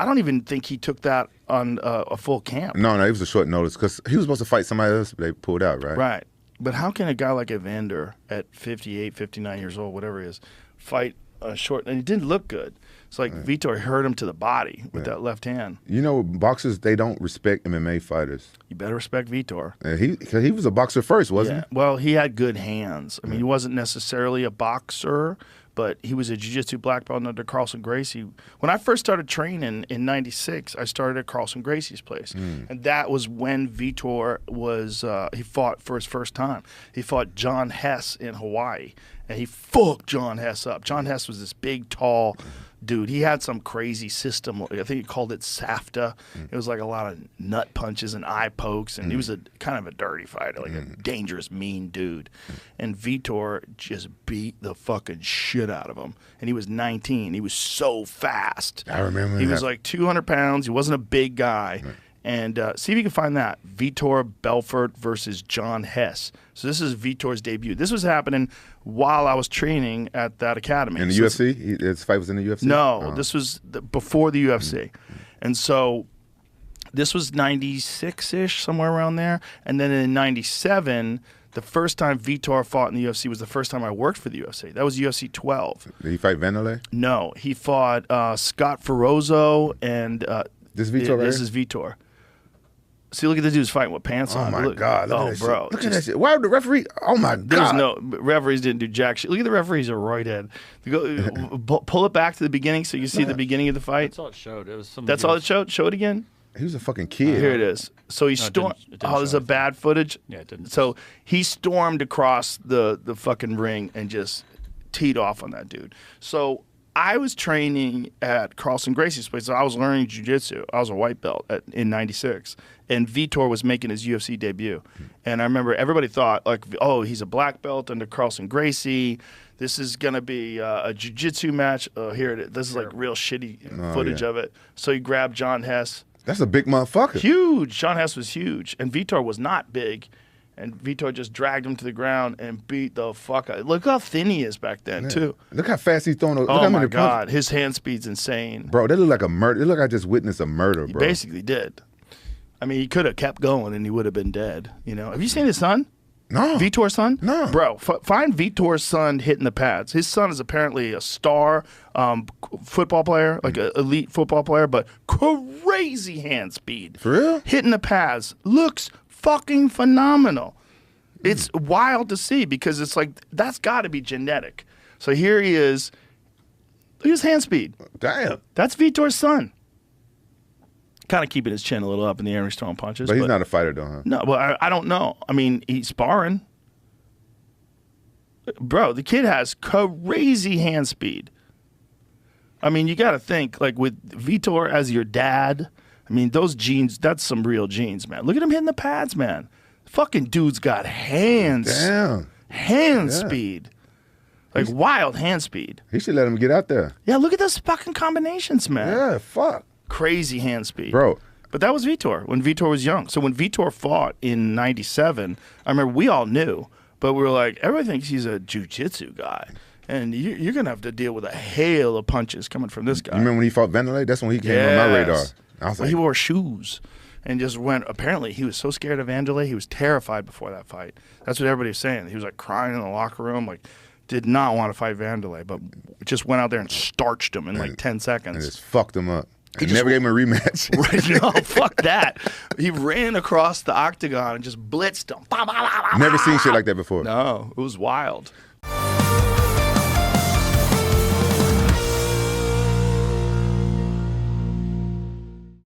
I don't even think he took that on a full camp. No, it was a short notice because he was supposed to fight somebody else, but they pulled out, right? Right. But how can a guy like Evander at 58, 59 years old, whatever he is, fight short? And he didn't look good. It's like Vitor hurt him to the body with that left hand. You know, boxers, they don't respect MMA fighters. You better respect Vitor. He was a boxer first, wasn't he? Well, he had good hands. I mean, he wasn't necessarily a boxer, but he was a jiu-jitsu black belt under Carlson Gracie. When I first started training in 96, I started at Carlson Gracie's place. And that was when Vitor was, he fought for his first time. He fought John Hess in Hawaii, and he fucked John Hess up. John Hess was this big, tall dude. He had some crazy system. I think he called it SAFTA. It was like a lot of nut punches and eye pokes, and he was a kind of a dirty fighter, like a dangerous, mean dude. And Vitor just beat the fucking shit out of him. And he was 19. He was so fast. I remember He was like 200 pounds. He wasn't a big guy. And see if you can find that. Vitor Belfort versus John Hess. So this is Vitor's debut. This was happening while I was training at that academy. In the UFC? His fight was in the UFC? No, this was before the UFC. And so this was 96-ish, somewhere around there. And then in 97, the first time Vitor fought in the UFC was the first time I worked for the UFC. That was UFC 12. Did he fight Vanderlei? No, he fought Scott Ferozzo and This is Vitor right This here? is Vitor. See, look at the dude's fighting with pants on. Oh, my God. Look at that bro. shit. Look at that shit. Why would the referee? Oh, my God. There's no referees didn't do jack shit. Look at the referees are right head. Pull it back to the beginning so you see the beginning of the fight. That's all it showed. It was some. That's all it showed. Show it again. He was a fucking kid. Here it is. So he stormed. it didn't Oh, there's show a bad footage. Yeah, it didn't. So he stormed across the fucking ring and just teed off on that dude. So I was training at Carlson Gracie's place. So I was learning jiu-jitsu. I was a white belt in 96. And Vitor was making his UFC debut. And I remember everybody thought, like, oh, he's a black belt under Carlson Gracie. This is going to be a jiu-jitsu match. Here it is. This is like real shitty footage of it. So he grabbed John Hess. That's a big motherfucker. Huge. John Hess was huge. And Vitor was not big. And Vitor just dragged him to the ground and beat the fuck out. Look how thin he is back then, too. Look how fast he's throwing. Look Oh, how my many God. punches. His hand speed's insane. Bro, that looked like a murder. It looked like I just witnessed a murder, He bro. basically did. I mean, he could have kept going and he would have been dead. You know, have you seen his son? No. Vitor's son? No. Bro, find Vitor's son hitting the pads. His son is apparently a star football player, like an elite football player, but crazy hand speed. For real? Hitting the pads. Looks fucking phenomenal. It's wild to see because it's like, that's got to be genetic. So here he is. Look at his hand speed. Damn. That's Vitor's son. Kind of keeping his chin a little up in the air and he's throwing punches. But he's not a fighter, though, huh? No, well, I don't know. I mean, he's sparring. Bro, the kid has crazy hand speed. I mean, you got to think, like, with Vitor as your dad, I mean, those genes, that's some real genes, man. Look at him hitting the pads, man. Fucking dude's got hands. Damn. Hand speed. Like, wild hand speed. He should let him get out there. Yeah, look at those fucking combinations, man. Yeah, fuck. Crazy hand speed. Bro. But that was Vitor when Vitor was young. So when Vitor fought in 97, I remember we all knew, but we were like, everybody thinks he's a jiu-jitsu guy. And you're going to have to deal with a hail of punches coming from this guy. You remember when he fought Vanderlei? That's when he came on my radar. I was Well, like, he wore shoes and just went. Apparently, he was so scared of Vanderlei, he was terrified before that fight. That's what everybody was saying. He was like crying in the locker room, like did not want to fight Vanderlei, but just went out there and starched him in like 10 seconds. and just fucked him up. He just never gave him a rematch. No, fuck that. He ran across the octagon and just blitzed him. Never seen shit like that before. No, it was wild.